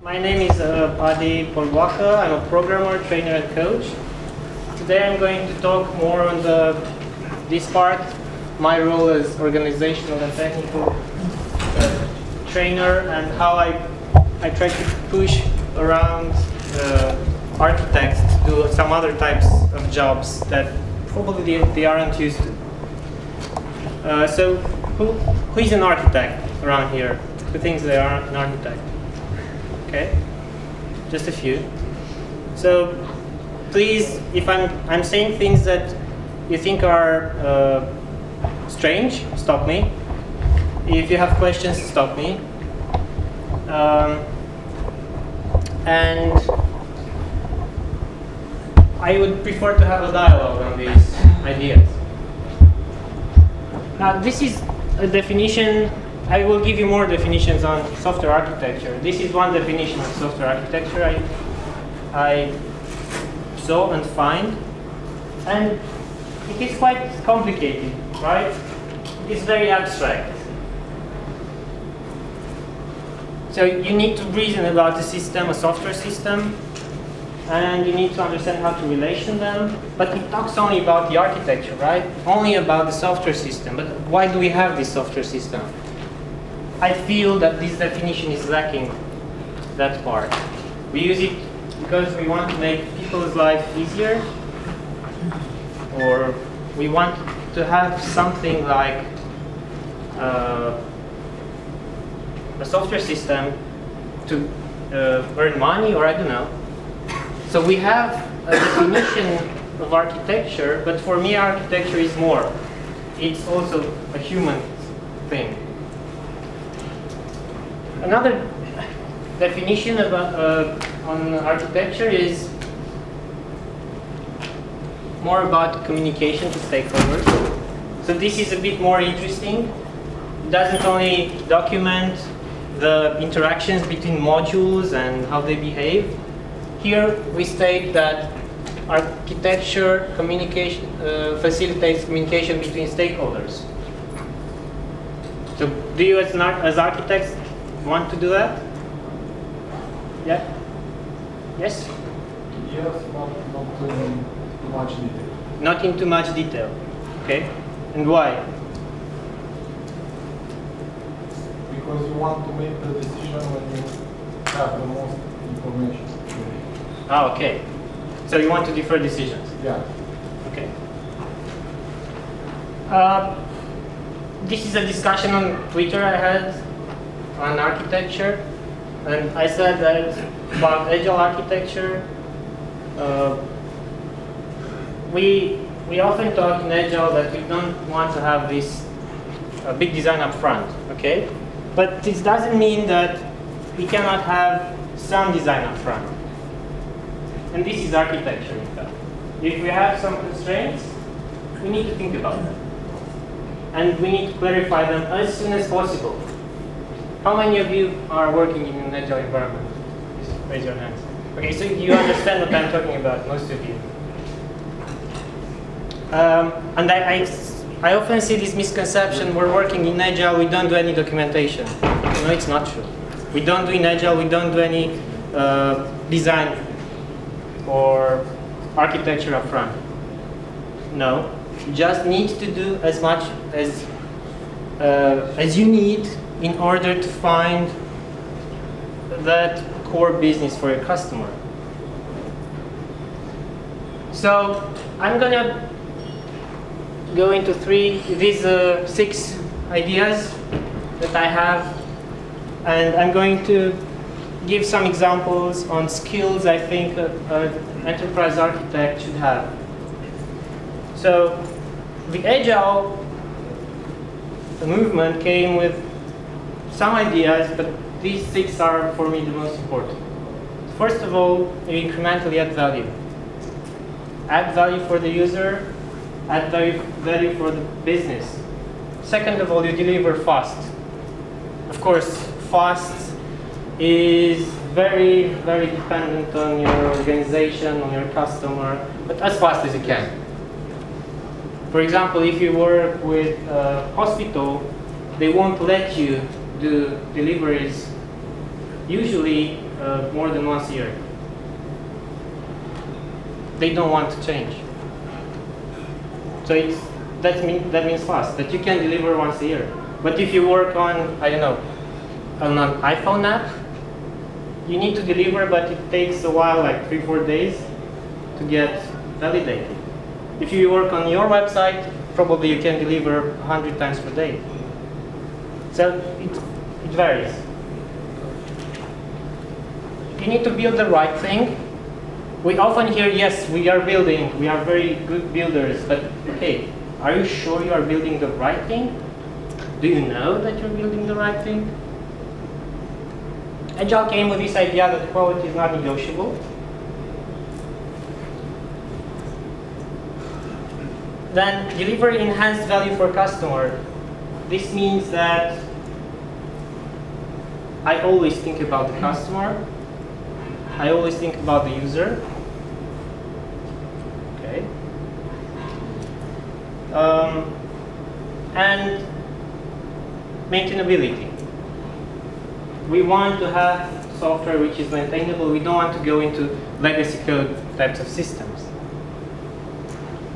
My name is Bolboaca. I'm a programmer, trainer, and coach. Today I'm going to talk more on this part, my role as organizational and technical trainer, and how I try to push around architects to do some other types of jobs that probably they aren't used to. So who is an architect around here? Who thinks they are an architect? Okay, just a few. So please, if I'm saying things that you think are strange, stop me. If you have questions, stop me. And I would prefer to have a dialogue on these ideas. Now, this is a definition. I will give you more definitions on software architecture. This is one definition of software architecture I saw and find. And it is quite complicated, right? It is very abstract. So you need to reason about a system, a software system, and you need to understand how to relation them. But it talks only about the architecture, right? Only about the software system. But why do we have this software system? I feel that this definition is lacking that part. We use it because we want to make people's life easier, or we want to have something like a software system to earn money, or I don't know. So we have a definition of architecture, but for me architecture is more. It's also a human thing. Another definition on architecture is more about communication to stakeholders. So this is a bit more interesting. It doesn't only document the interactions between modules and how they behave. Here we state that architecture communication facilitates communication between stakeholders. So do you as architects want to do that? Yeah? Yes? Yes, not in much detail. Not in too much detail. Okay. And why? Because you want to make the decision when you have the most information. Ah, okay. So you want to defer decisions? Yeah. Okay. This is a discussion on Twitter I had on architecture, and I said that about Agile architecture, we often talk in Agile that we don't want to have this big design up front, okay? But this doesn't mean that we cannot have some design up front. And this is architecture, in fact. If we have some constraints, we need to think about them. And we need to clarify them as soon as possible. How many of you are working in an Agile environment? Just raise your hands. Okay, so you understand what I'm talking about, most of you. And I often see this misconception, we're working in Agile, we don't do any documentation. No, it's not true. We don't do in Agile, we don't do any design or architecture up front. No, you just need to do as much as you need in order to find that core business for your customer. So I'm gonna go into these 6 ideas that I have, and I'm going to give some examples on skills I think an enterprise architect should have. So the Agile movement came with some ideas, but these 6 are for me the most important. First of all, you incrementally add value. Add value for the user, add value for the business. Second of all, you deliver fast. Of course, fast is very, very dependent on your organization, on your customer, but as fast as you can. For example, if you work with a hospital, they won't let you do deliveries usually more than once a year. They don't want to change. So that means fast, that you can deliver once a year. But if you work on, I don't know, on an iPhone app, you need to deliver, but it takes a while, like 3-4 days, to get validated. If you work on your website, probably you can deliver 100 times per day. So it varies. You need to build the right thing. We often hear, yes, we are building, we are very good builders, but okay, are you sure you are building the right thing? Do you know that you're building the right thing? Agile came with this idea that quality is not negotiable. Then deliver enhanced value for customer. This means that I always think about the customer. I always think about the user. Okay. And maintainability. We want to have software which is maintainable. We don't want to go into legacy code types of systems.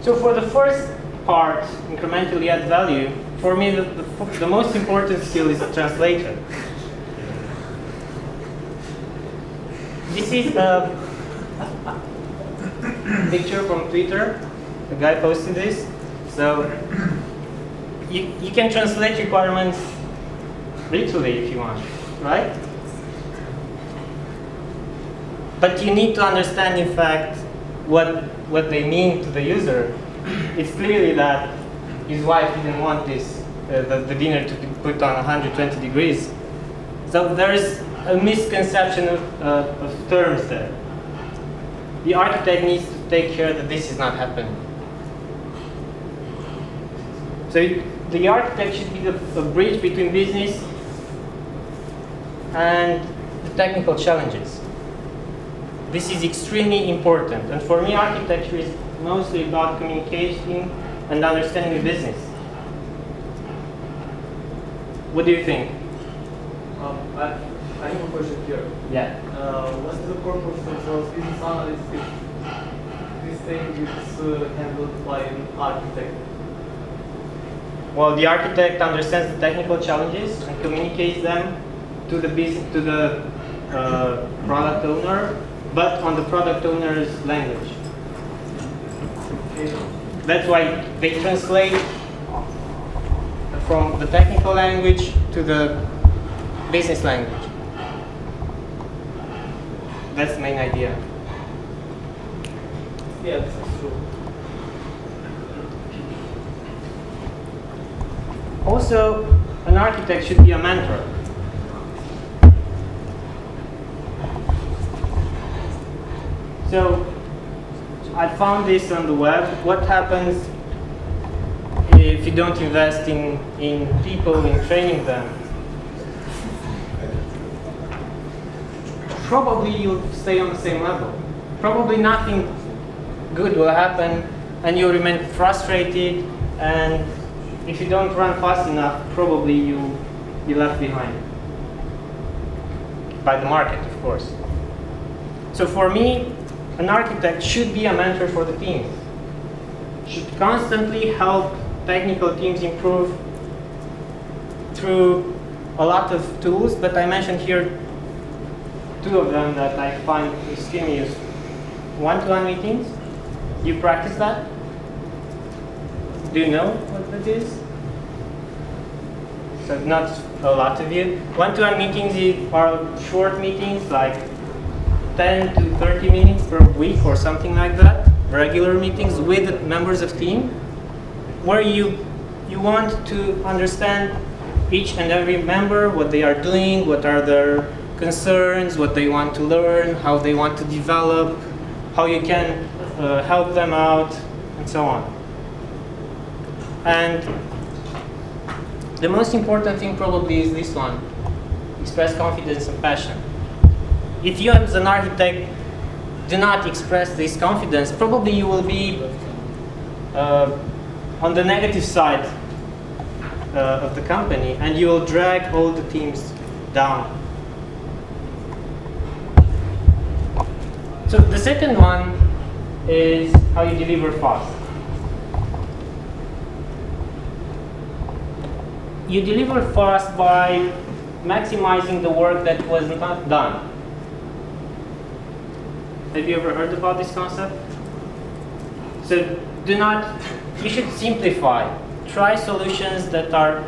So for the first part, incrementally add value, for me the most important skill is translator. This is a picture from Twitter. The guy posted this. So you can translate requirements literally if you want, right? But you need to understand, in fact, what they mean to the user. It's clearly that his wife didn't want this, the dinner to be put on 120 degrees. So there is a misconception of terms there. The architect needs to take care that this is not happening. So the architect should be the bridge between business and the technical challenges. This is extremely important. And for me, architecture is mostly about communicating and understanding the business. What do you think? I have a question here. Yeah. What is the purpose of the business analyst if this thing is handled by an architect? Well, the architect understands the technical challenges and communicates them to the product owner, but on the product owner's language. That's why they translate from the technical language to the business language. That's the main idea. Yeah, this is true. Also, an architect should be a mentor. So, I found this on the web. What happens if you don't invest in people, in training them? Probably you'll stay on the same level. Probably nothing good will happen, and you'll remain frustrated, and if you don't run fast enough, probably you'll be left behind. By the market, of course. So for me, an architect should be a mentor for the team. Should constantly help technical teams improve through a lot of tools, but I mentioned here 2 of them that I find extremely useful. One-to-one meetings. You practice that? Do you know what that is? So not a lot of you. One-to-one meetings are short meetings, like 10 to 30 minutes per week or something like that. Regular meetings with members of team, where you want to understand each and every member, what they are doing, what are their concerns, what they want to learn, how they want to develop, how you can help them out, and so on. And the most important thing probably is this one: express confidence and passion. If you as an architect do not express this confidence, probably you will be on the negative side of the company, and you will drag all the teams down. So the second one is how you deliver fast. You deliver fast by maximizing the work that was not done. Have you ever heard about this concept? So you should simplify. Try solutions that are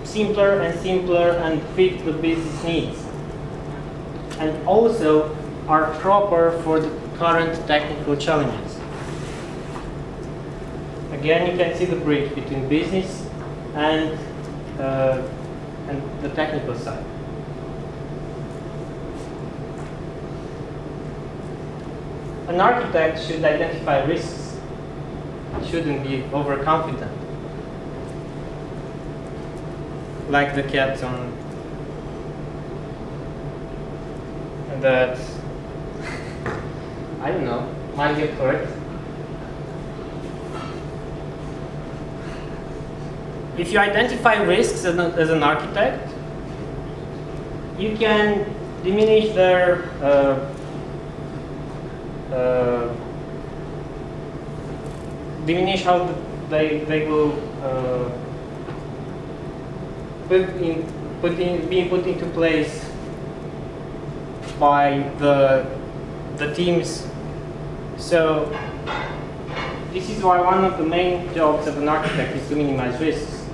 simpler and simpler and fit the business needs. And also are proper for the current technical challenges. Again, you can see the bridge between business and the technical side. An architect should identify risks. Shouldn't be overconfident. Like the cat on that, I don't know, might get hurt. If you identify risks as an architect, you can diminish their diminish how they will being put into place by the teams. So this is why one of the main jobs of an architect is to minimize risks.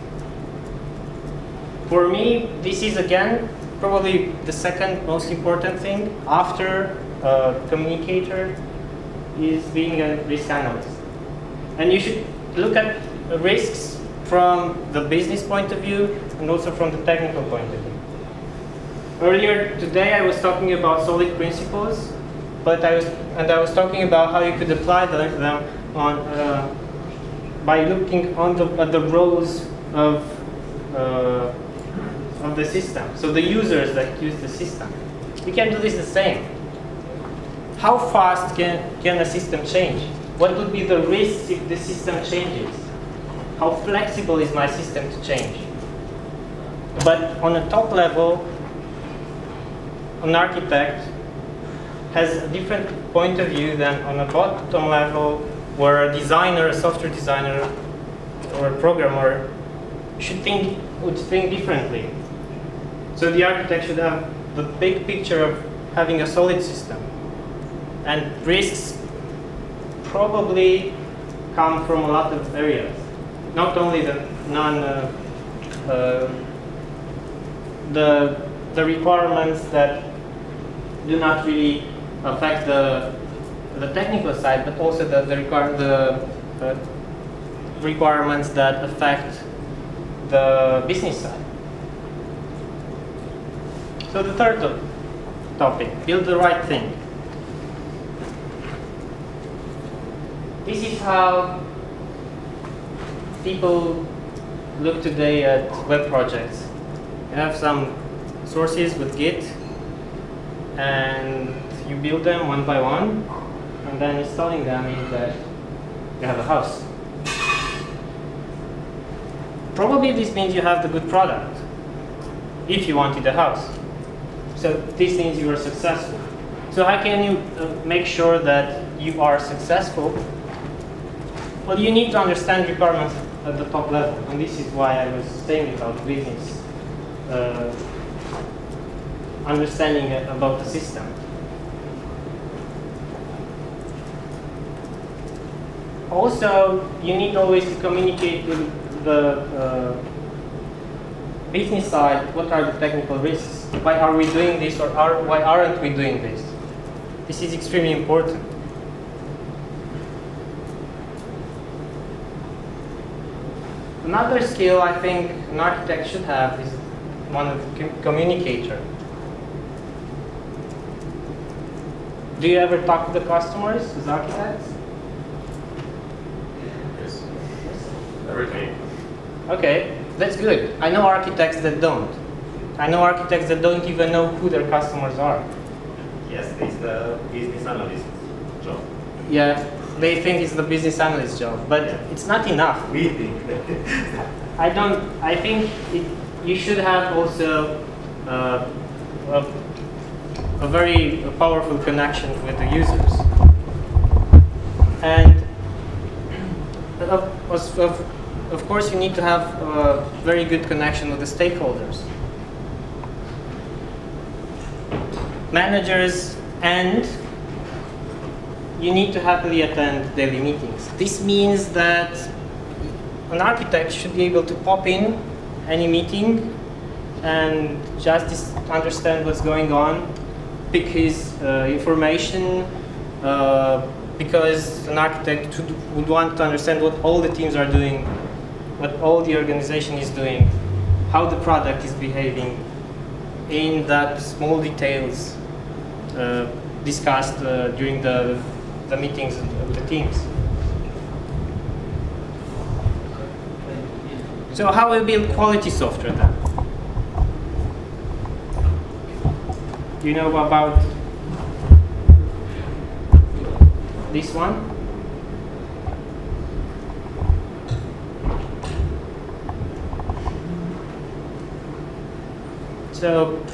For me, this is again probably the second most important thing after communicator is being a risk analyst. And you should look at risks from the business point of view and also from the technical point of view. Earlier today I was talking about solid principles, but I was talking about how you could apply them on by looking at the roles of the system. So the users that use the system. We can do this the same. How fast can a system change? What would be the risks if the system changes? How flexible is my system to change? But on a top level, an architect has a different point of view than on a bottom level, where a designer, a software designer, or a programmer would think differently. So the architect should have the big picture of having a solid system. And risks probably come from a lot of areas. Not only the requirements that do not really affect the technical side, but also the requirements that affect the business side. So the third topic, build the right thing. This is how people look today at web projects. You have some sources with Git, and you build them one by one, and then installing them means that you have a house. Probably this means you have the good product, if you wanted a house. So this means you are successful. So how can you make sure that you are successful? Well, you need to understand requirements at the top level, and this is why I was saying about business, understanding about the system. Also, you need always to communicate with the business side. What are the technical risks? Why are we doing this, or why aren't we doing this? This is extremely important. Another skill I think an architect should have is one of communicator. Do you ever talk to the customers as architects? Yes. Every day. Okay, that's good. I know architects that don't. I know architects that don't even know who their customers are. Yes, it's the business analyst job. Yeah, they think it's the business analyst job, but it's not enough. We think. I think you should have also a very powerful connection with the users. And of course, you need to have a very good connection with the stakeholders, managers, and you need to happily attend daily meetings. This means that an architect should be able to pop in any meeting and just understand what's going on, pick his information, because an architect would want to understand what all the teams are doing, what all the organization is doing, how the product is behaving, in that small details discussed during the meetings of the teams. So how we build quality software then? Do you know about this one? So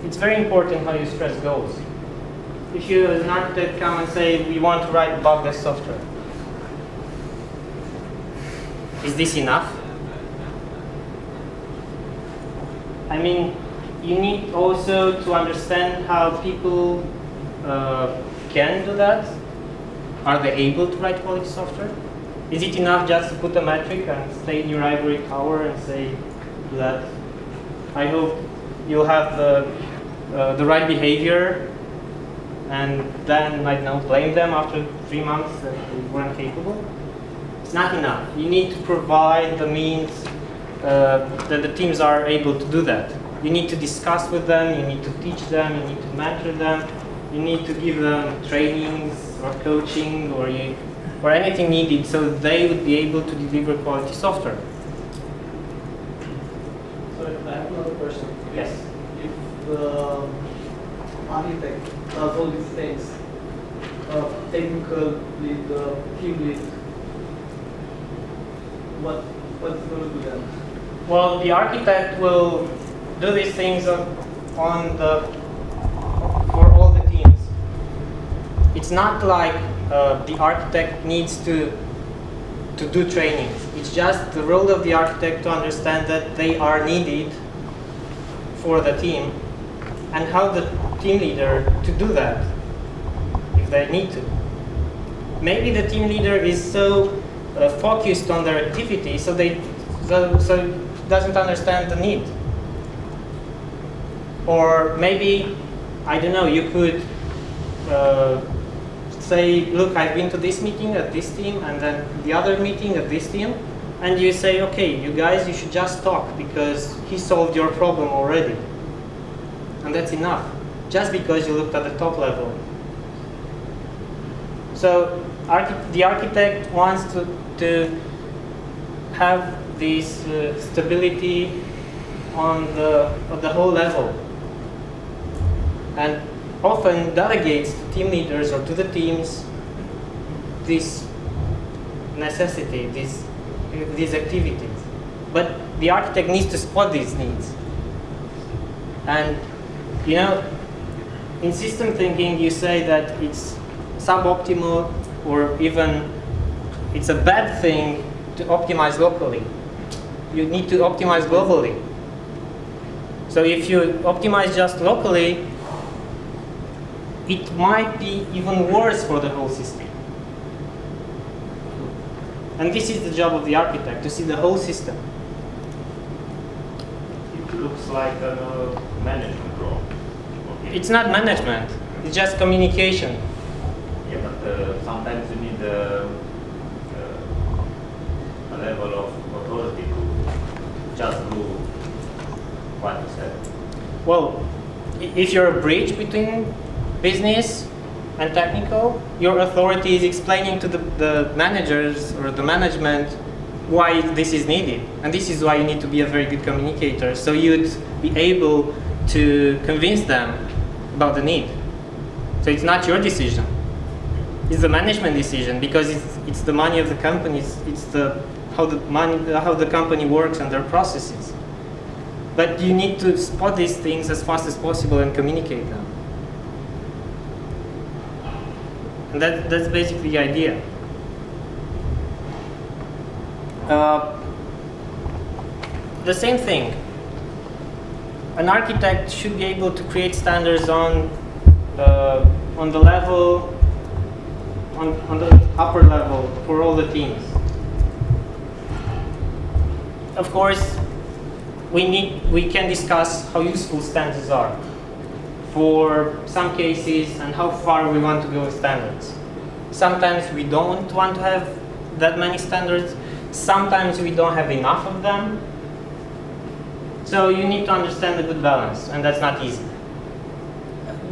it's very important how you stress goals. If you as an architect come and say, we want to write bugless software, is this enough? I mean, you need also to understand how people can do that. Are they able to write quality software? Is it enough just to put a metric and stay in your ivory tower and say that I hope you'll have the right behavior, and then, I don't know, blame them after 3 months that they weren't capable? It's not enough. You need to provide the means that the teams are able to do that. You need to discuss with them, you need to teach them, you need to mentor them, you need to give them trainings or coaching or anything needed so they would be able to deliver quality software. So I have another question. Yes. If the architect does all these things, technical lead, team lead, what's he going to do then? Well, the architect will do these things for all the teams. It's not like the architect needs to do trainings. It's just the role of the architect to understand that they are needed for the team, and how the team leader to do that if they need to. Maybe the team leader is so focused on their activity, so doesn't understand the need. Or maybe, I don't know, you could say, look, I've been to this meeting at this team, and then the other meeting at this team, and you say, okay, you guys, you should just talk because he solved your problem already. And that's enough, just because you looked at the top level. So the architect wants to have this stability on the whole level, and often delegates to team leaders or to the teams this necessity, these activities. But the architect needs to spot these needs. And you know, in system thinking, you say that it's suboptimal, or even it's a bad thing to optimize locally. You need to optimize globally. So if you optimize just locally, it might be even worse for the whole system. And this is the job of the architect, to see the whole system. It looks like a management role. Okay. It's not management, it's just communication. Yeah, but sometimes you need a level of authority to just do what you said. Well, if you're a bridge between business and technical, your authority is explaining to the managers or the management why this is needed. And this is why you need to be a very good communicator, so you'd be able to convince them about the need. So it's not your decision. It's the management decision, because it's the money of the company, it's how the company works and their processes. But you need to spot these things as fast as possible and communicate them. And that's basically the idea. The same thing. An architect should be able to create standards on the level, on the upper level for all the teams. Of course, we can discuss how useful standards are for some cases and how far we want to go with standards. Sometimes we don't want to have that many standards. Sometimes we don't have enough of them. So you need to understand the good balance, and that's not easy.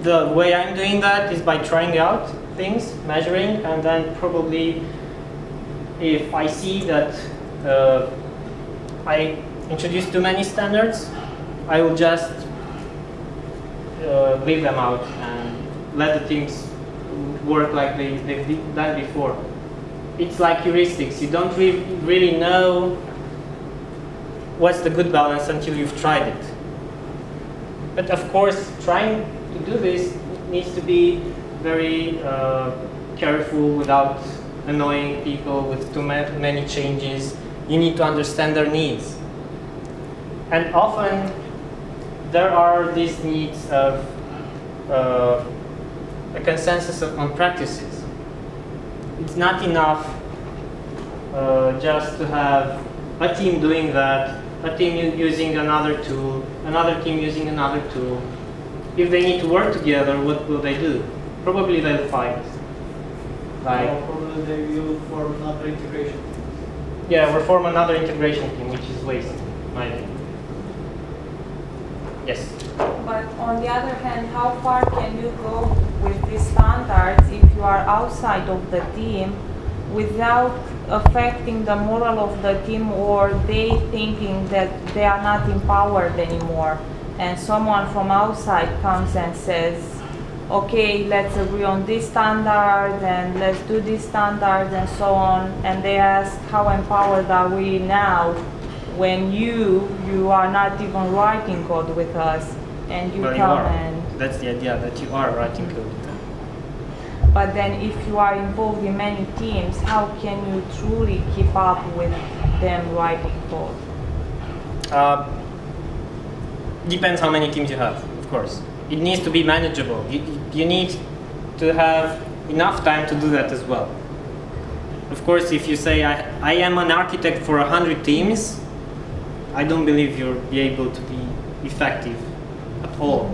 The way I'm doing that is by trying out things, measuring, and then probably if I see that I introduce too many standards, I will just leave them out and let the teams work like they've done before. It's like heuristics. You don't really know what's the good balance until you've tried it. But of course, trying to do this needs to be very careful without annoying people with too many changes. You need to understand their needs. And often there are these needs of a consensus on practices. It's not enough just to have a team doing that, a team using another tool, another team using another tool. If they need to work together, what will they do? Probably they'll fight. Like, Or probably they will form another integration. yeah, we'll form another integration team, which is waste, in my opinion. Yes? But on the other hand, how far can you go with these standards if you are outside of the team without affecting the moral of the team, or they thinking that they are not empowered anymore, and someone from outside comes and says, okay, let's agree on this standard and let's do this standard and so on, and they ask how empowered are we now when you are not even writing code with us, and you Well, come you are. and That's the idea, that you are writing code. but then if you are involved in many teams, how can you truly keep up with them writing code? Depends how many teams you have, of course. It needs to be manageable. You need to have enough time to do that as well. Of course, if you say, I am an architect for 100 teams, I don't believe you'll be able to be effective at all.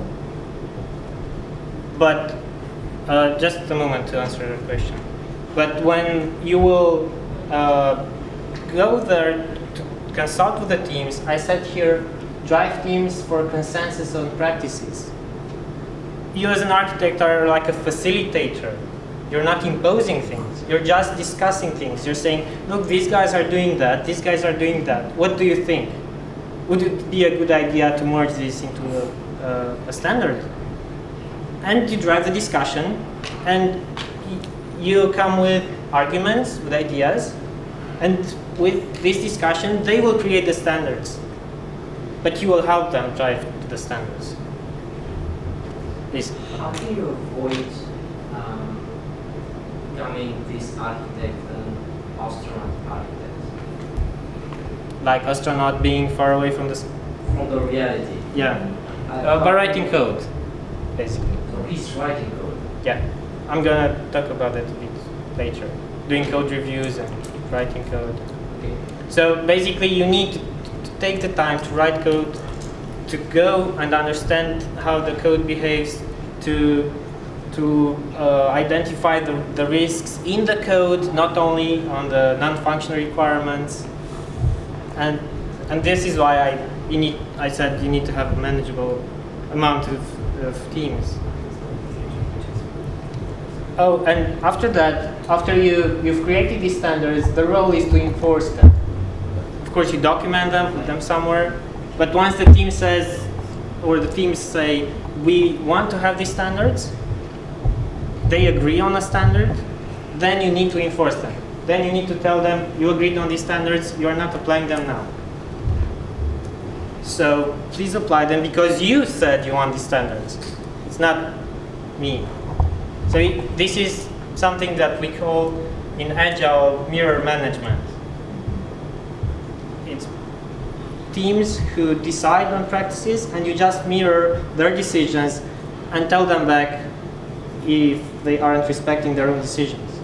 But just a moment to answer your question. But when you will go there to consult with the teams, I said here, drive teams for consensus on practices. You as an architect are like a facilitator. You're not imposing things. You're just discussing things. You're saying, look, these guys are doing that. These guys are doing that. What do you think? Would it be a good idea to merge this into a standard? And you drive the discussion, and you come with arguments, with ideas, and with this discussion, they will create the standards. But you will help them drive to the standards. Please. How do you avoid becoming this architect and astronaut architect? Like astronaut being far away from the From the reality. yeah, by writing code, basically. So he's writing code. Yeah, I'm gonna talk about it a bit later. Doing code reviews and writing code. Okay. So basically, you need to take the time to write code, to go and understand how the code behaves, to identify the risks in the code, not only on the non-functional requirements. And this is why I said you need to have a manageable amount of teams. Oh, and after that, after you've created these standards, the role is to enforce them. Of course, you document them, put them somewhere. But once the team says, or the teams say, we want to have these standards, they agree on a standard, then you need to enforce them. Then you need to tell them, you agreed on these standards, you are not applying them now. So please apply them because you said you want these standards. It's not me. So this is something that we call in Agile mirror management. It's teams who decide on practices and you just mirror their decisions and tell them back if they aren't respecting their own decisions.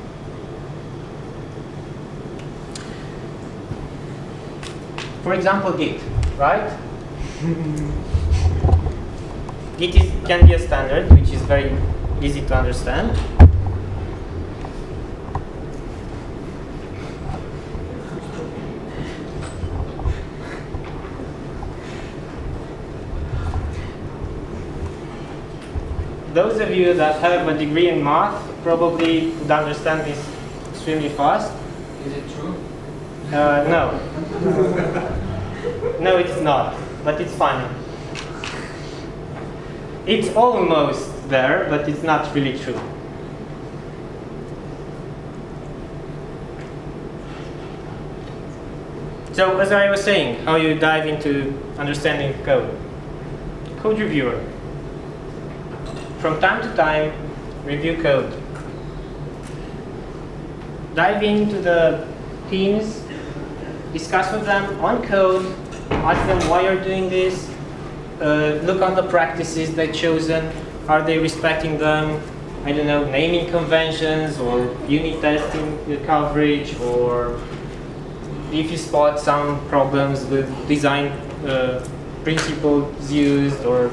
For example, Git, right? Git can be a standard, which is very easy to understand. Those of you that have a degree in math probably would understand this extremely fast. Is it true? No. No, it's not, but it's funny. It's almost there, but it's not really true. So, as I was saying, how you dive into understanding code. Code reviewer. From time to time, review code. Dive into the teams, discuss with them on code, ask them why you're doing this, look on the practices they've chosen, are they respecting them, I don't know, naming conventions or unit testing coverage, or if you spot some problems with design principles used or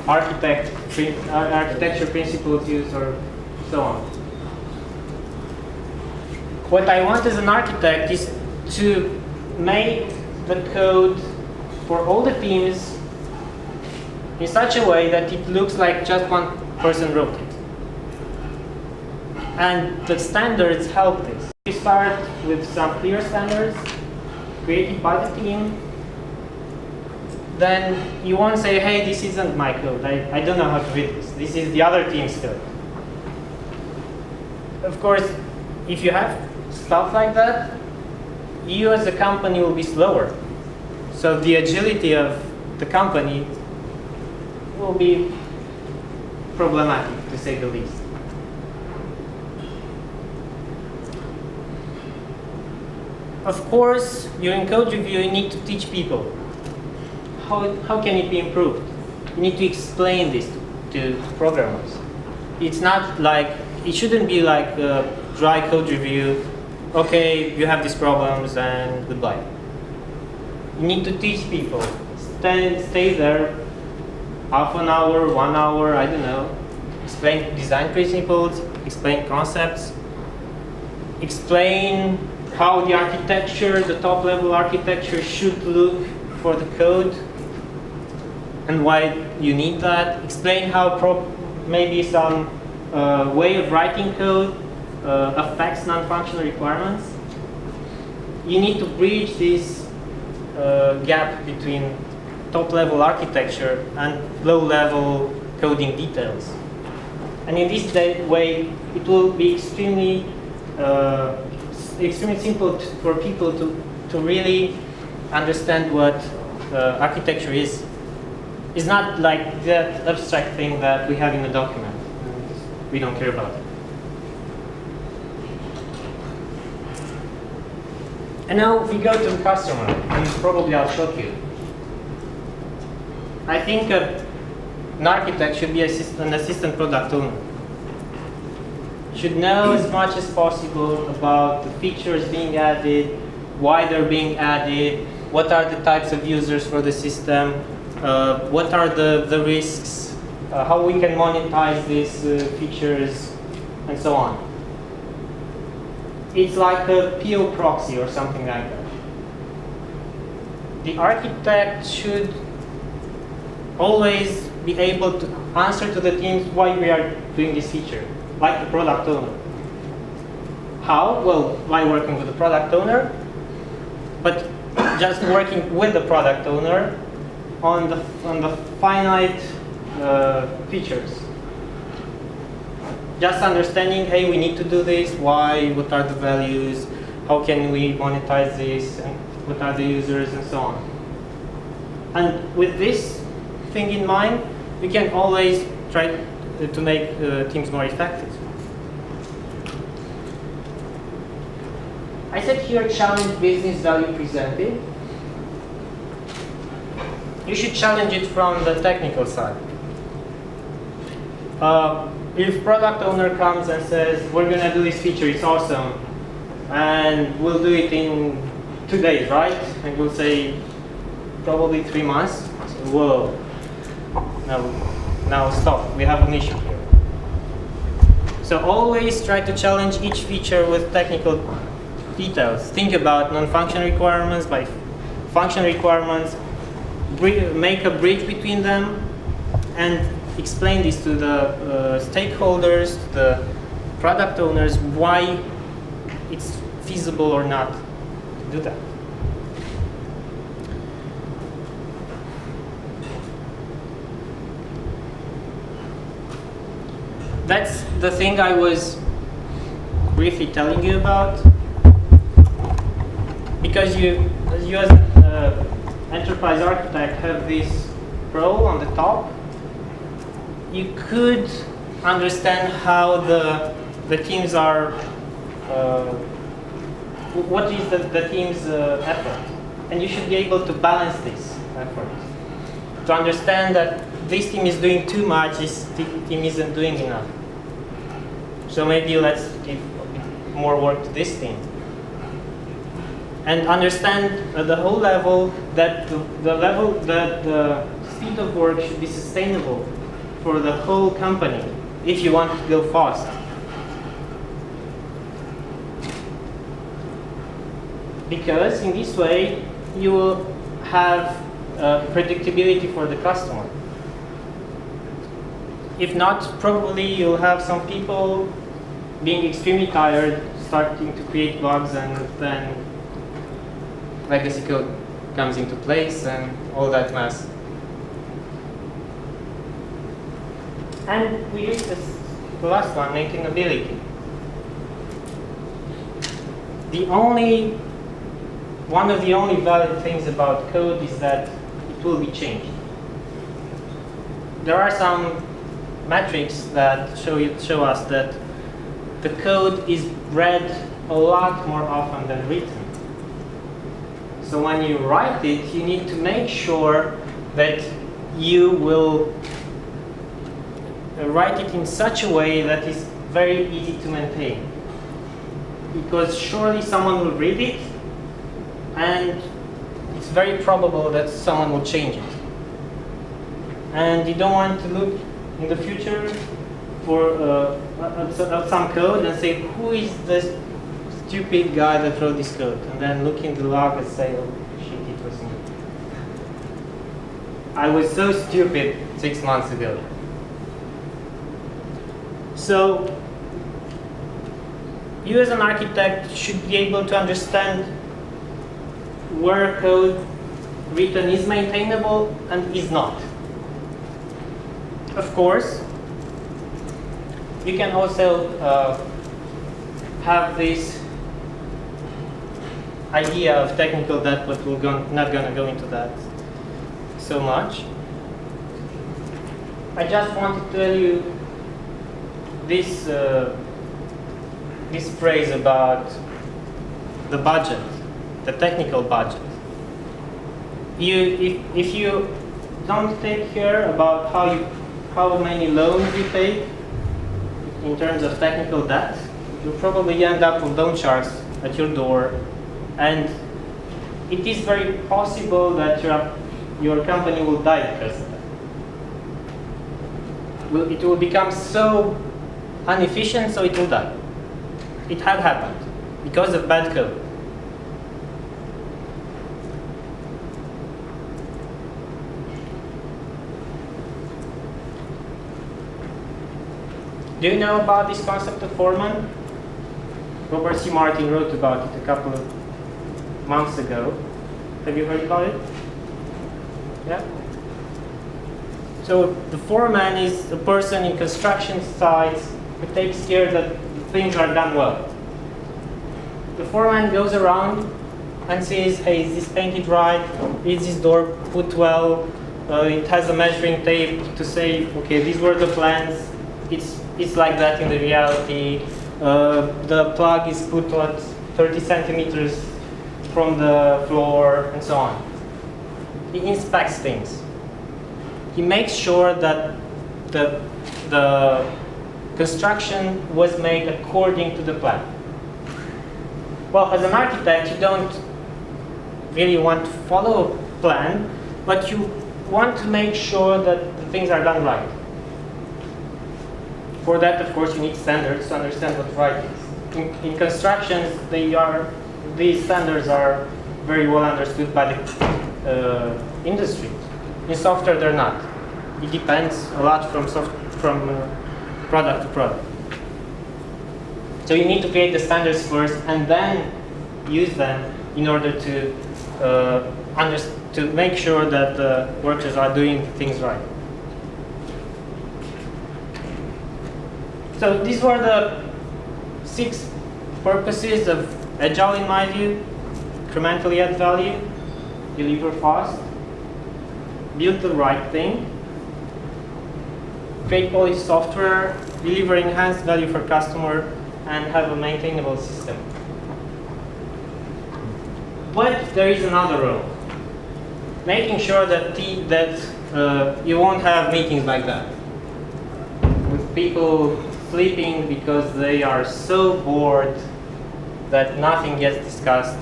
architecture principles used or so on. What I want as an architect is to make the code for all the teams in such a way that it looks like just one person wrote it. And the standards help this. We start with some clear standards created by the team. Then you won't say, hey, this isn't my code. I don't know how to read this. This is the other team's code. Of course, if you have stuff like that, you as a company will be slower. So the agility of the company will be problematic, to say the least. Of course, during code review, you need to teach people. How can it be improved? You need to explain this to programmers. It's not like, it shouldn't be like a dry code review. Okay, you have these problems and goodbye. You need to teach people. Stay there half an hour, 1 hour, I don't know. Explain design principles, explain concepts, explain how the architecture, the top level architecture should look for the code and why you need that. Explain how maybe some way of writing code affects non-functional requirements. You need to bridge this gap between top-level architecture and low-level coding details. And in this way, it will be extremely simple for people to really understand what architecture is. It's not like that abstract thing that we have in a document. We don't care about it. And now we go to the customer, and probably I'll shock you. I think an architect should be an assistant product owner. Should know as much as possible about the features being added, why they're being added, what are the types of users for the system, what are the risks, how we can monetize these features, and so on. It's like a PO proxy or something like that. The architect should always be able to answer to the teams why we are doing this feature, like the product owner. How? Well, by working with the product owner, but just working with the product owner on the finite features. Just understanding, hey, we need to do this, why, what are the values, how can we monetize this, and what are the users, and so on. And with this thing in mind, you can always try to make teams more effective. I said here, challenge business value presented. You should challenge it from the technical side. If product owner comes and says, we're going to do this feature, it's awesome, and we'll do it in 2 days, right? And we'll say, probably 3 months. So, whoa, now stop, we have an issue here. So always try to challenge each feature with technical details. Think about non-function requirements by function requirements, make a bridge between them, and explain this to the stakeholders, to the product owners, why it's feasible or not to do that. That's the thing I was briefly telling you about. Because you as an enterprise architect have this role on the top, you could understand how the teams are, what is the team's effort. And you should be able to balance this effort. To understand that this team is doing too much, this team isn't doing enough. So maybe let's give a bit more work to this team. And understand at the whole level that the speed of work should be sustainable for the whole company if you want to go fast. Because in this way you will have predictability for the customer. If not, probably you'll have some people being extremely tired, starting to create bugs, and then legacy code comes into place and all that mess. And we reach the last one, maintainability. One of the only valid things about code is that it will be changed. There are some metrics that show us that the code is read a lot more often than written. So when you write it, you need to make sure that you will write it in such a way that is very easy to maintain. Because surely someone will read it, and it's very probable that someone will change it. And you don't want to look in the future for at some code and say, who is this stupid guy that wrote this code? And then look in the log and say, oh shit, it was me. I was so stupid 6 months ago. So you as an architect should be able to understand where code written is maintainable and is not. Of course, you can also have this idea of technical debt, but we're not going to go into that so much. I just want to tell you this phrase about the budget, the technical budget. If you don't take care about how many loans you take in terms of technical debt, you'll probably end up with loan sharks at your door, and it is very possible that your company will die because of that. It will become so inefficient, so it will die. It had happened because of bad code. Do you know about this concept of Foreman? Robert C. Martin wrote about it a couple of months ago. Have you heard about it? Yeah? So the foreman is a person in construction sites who takes care that things are done well. The foreman goes around and sees, hey, is this painted right? Is this door put well? It has a measuring tape to say, okay, these were the plans. It's like that in the reality. The plug is put at 30 centimeters from the floor, and so on. He inspects things. He makes sure that the construction was made according to the plan. Well, as an architect, you don't really want to follow a plan, but you want to make sure that the things are done right. For that, of course, you need standards to understand what right is. In construction, these standards are very well understood by the industry. In software, they're not. It depends a lot from product to product. So you need to create the standards first and then use them in order to make sure that the workers are doing things right. So these were the 6 purposes of Agile in my view. Incrementally add value, deliver fast, build the right thing, create quality software, deliver enhanced value for customer, and have a maintainable system. But there is another role. Making sure that you won't have meetings like that, with people sleeping because they are so bored that nothing gets discussed.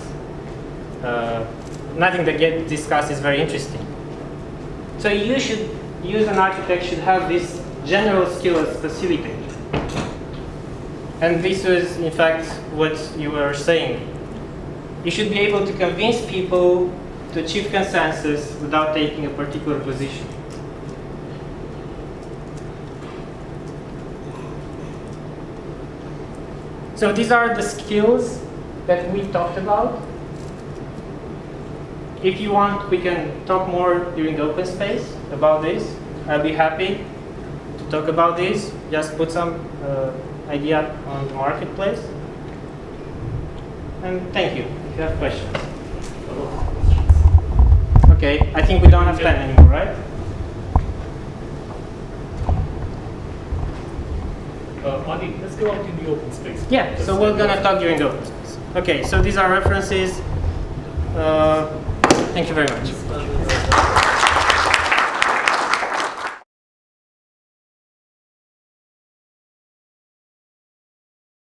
Nothing that gets discussed is very interesting. So an architect should have this general skill as facilitator. And this was, in fact, what you were saying. You should be able to convince people to achieve consensus without taking a particular position. So these are the skills that we talked about. If you want, we can talk more during the open space about this. I'll be happy to talk about this. Just put some idea on the marketplace. And thank you. If you have questions. Okay, I think we don't have time anymore, right? Adi, let's go out in the open space. Yeah, so we're going to talk during the open space. Okay, so these are references. Thank you very much.